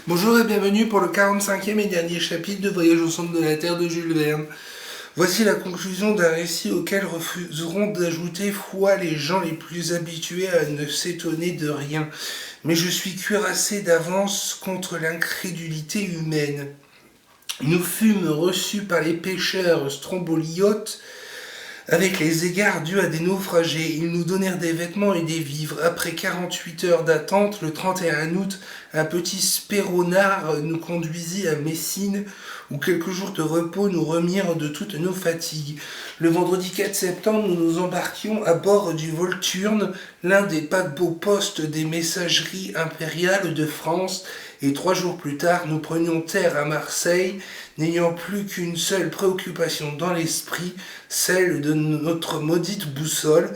Bonjour et bienvenue pour le 45e et dernier chapitre de Voyage au centre de la Terre de Jules Verne. Voici la conclusion d'un récit auquel refuseront d'ajouter foi les gens les plus habitués à ne s'étonner de rien. Mais je suis cuirassé d'avance contre l'incrédulité humaine. Nous fûmes reçus par les pêcheurs stromboliotes avec les égards dus à des naufragés. Ils nous donnèrent des vêtements et des vivres. Après 48 heures d'attente, le 31 août, un petit spéronard nous conduisit à Messine, où quelques jours de repos nous remirent de toutes nos fatigues. Le vendredi 4 septembre, nous nous embarquions à bord du Volturne, l'un des paquebots postes des messageries impériales de France, et 3 jours plus tard, nous prenions terre à Marseille, n'ayant plus qu'une seule préoccupation dans l'esprit, celle de notre maudite boussole.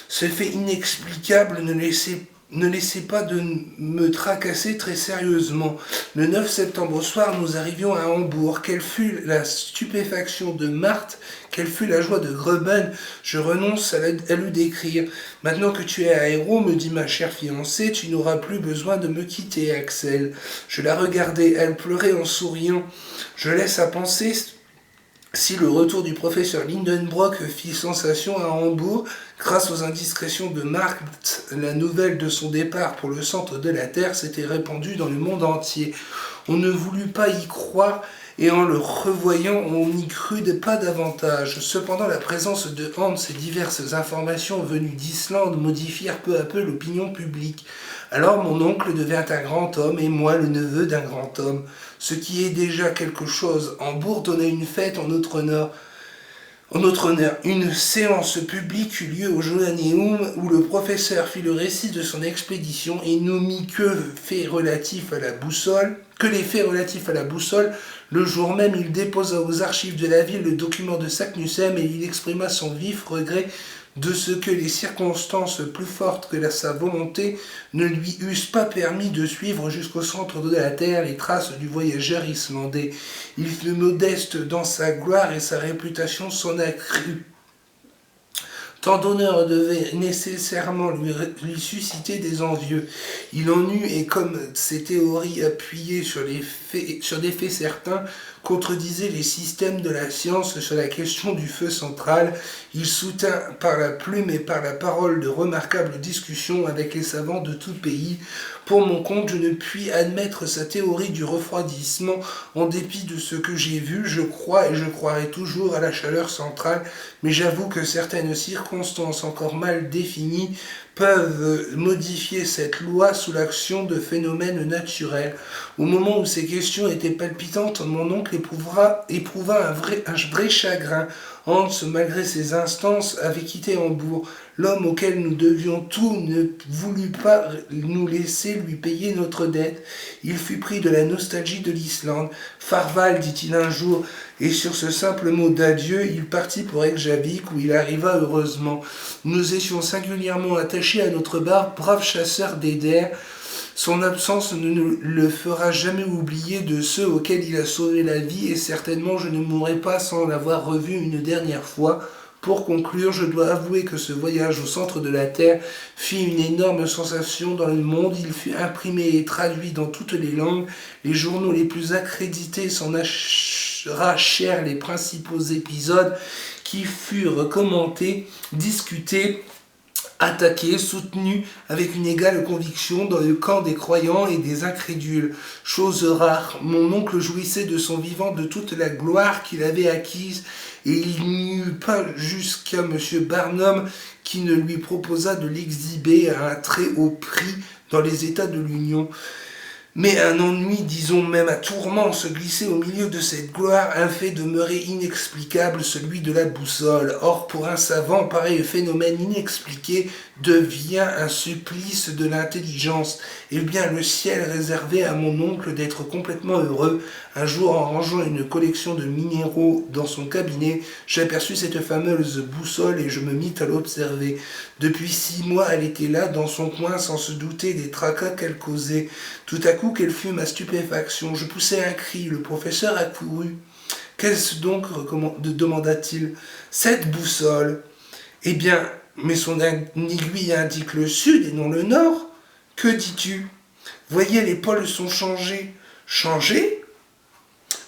Ce fait inexplicable ne laissait pas de me tracasser très sérieusement. Le 9 septembre au soir, nous arrivions à Hambourg. Quelle fut la stupéfaction de Marthe, quelle fut la joie de Greben, je renonce à le décrire. Maintenant que tu es à Hérault, me dit ma chère fiancée, tu n'auras plus besoin de me quitter, Axel. Je la regardais, elle pleurait en souriant. Je laisse à penser si le retour du professeur Lindenbrock fit sensation à Hambourg, grâce aux indiscrétions de Marthe, la nouvelle de son départ pour le centre de la Terre s'était répandue dans le monde entier. On ne voulut pas y croire, et en le revoyant, on n'y crut pas davantage. Cependant, la présence de Hans et diverses informations venues d'Islande modifièrent peu à peu l'opinion publique. Alors mon oncle devint un grand homme, et moi le neveu d'un grand homme. Ce qui est déjà quelque chose. Hambourg donna une fête en notre honneur. Une séance publique eut lieu au Johanneum où le professeur fit le récit de son expédition et n'omit que les faits relatifs à la boussole. Le jour même, il déposa aux archives de la ville le document de Saknussemm et il exprima son vif regret de ce que les circonstances plus fortes que sa volonté ne lui eussent pas permis de suivre jusqu'au centre de la Terre les traces du voyageur islandais. Il fut modeste dans sa gloire et sa réputation s'en accrut. Tant d'honneur devait nécessairement lui susciter des envieux. Il en eut, et comme ses théories appuyées sur des faits certains contredisaient les systèmes de la science sur la question du feu central, il soutint par la plume et par la parole de remarquables discussions avec les savants de tout pays. Pour mon compte, je ne puis admettre sa théorie du refroidissement. En dépit de ce que j'ai vu, je crois et je croirai toujours à la chaleur centrale, mais j'avoue que certaines circonstances encore mal définies peuvent modifier cette loi sous l'action de phénomènes naturels. Au moment où ces questions étaient palpitantes, mon oncle éprouva un vrai chagrin. Hans, malgré ses instances, avait quitté Hambourg. L'homme auquel nous devions tout ne voulut pas nous laisser lui payer notre dette. Il fut pris de la nostalgie de l'Islande. Farval, dit-il un jour, et sur ce simple mot d'adieu, il partit pour Reykjavik, où il arriva heureusement. Nous étions singulièrement attachés à notre brave chasseur d'Eider. Son absence ne nous le fera jamais oublier de ceux auxquels il a sauvé la vie, et certainement je ne mourrai pas sans l'avoir revu une dernière fois. Pour conclure, je dois avouer que ce voyage au centre de la Terre fit une énorme sensation dans le monde. Il fut imprimé et traduit dans toutes les langues. Les journaux les plus accrédités s'en arrachèrent les principaux épisodes qui furent commentés, discutés, attaqué, soutenu avec une égale conviction dans le camp des croyants et des incrédules. Chose rare, mon oncle jouissait de son vivant de toute la gloire qu'il avait acquise, et il n'y eut pas jusqu'à M. Barnum qui ne lui proposa de l'exhiber à un très haut prix dans les États de l'Union. Mais un ennui, disons même un tourment, se glissait au milieu de cette gloire, un fait demeuré inexplicable, celui de la boussole. Or, pour un savant, pareil phénomène inexpliqué devient un supplice de l'intelligence. Eh bien, le ciel réservait à mon oncle d'être complètement heureux. Un jour, en rangeant une collection de minéraux dans son cabinet, j'aperçus cette fameuse boussole et je me mis à l'observer. Depuis 6 mois, elle était là, dans son coin, sans se douter des tracas qu'elle causait. Tout à coup, quelle fut ma stupéfaction. Je poussai un cri, le professeur accourut. Qu'est-ce donc demanda-t-il. Cette boussole. Eh bien, mais son aiguille indique le sud et non le nord. Que dis-tu? Voyez, les pôles sont changés. Changé?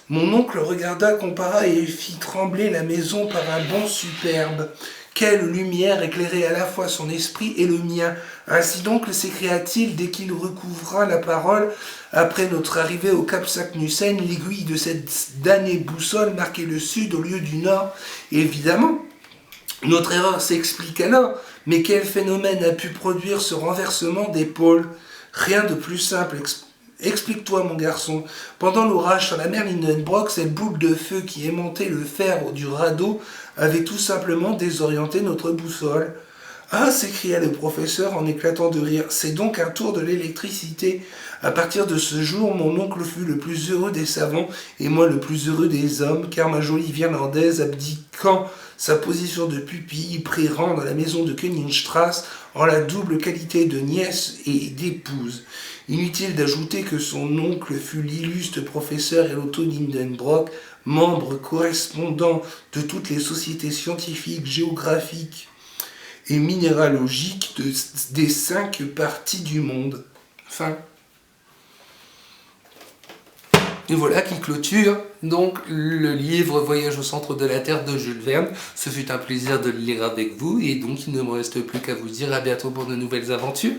Mon oncle regarda, compara et fit trembler la maison par un bond superbe. Quelle lumière éclairait à la fois son esprit et le mien. Ainsi donc s'écria-t-il dès qu'il recouvra la parole, après notre arrivée au Cap Saknussemm, l'aiguille de cette damnée boussole marquait le sud au lieu du nord. Évidemment, notre erreur s'explique alors, mais quel phénomène a pu produire ce renversement des pôles? Rien de plus simple. Explique-toi, mon garçon. Pendant l'orage sur la mer Lindenbrock, cette boule de feu qui aimantait le fer du radeau avait tout simplement désorienté notre boussole. Ah, s'écria le professeur en éclatant de rire, c'est donc un tour de l'électricité. À partir de ce jour, mon oncle fut le plus heureux des savants et moi le plus heureux des hommes, car ma jolie Virlandaise, abdiquant sa position de pupille, prit rang dans la maison de Königstrasse en la double qualité de nièce et d'épouse. Inutile d'ajouter que son oncle fut l'illustre professeur Otto Lindenbrock, membre correspondant de toutes les sociétés scientifiques, géographiques et minéralogiques des 5 parties du monde. Fin. Et voilà qui clôture donc le livre Voyage au centre de la Terre de Jules Verne. Ce fut un plaisir de le lire avec vous et donc il ne me reste plus qu'à vous dire à bientôt pour de nouvelles aventures.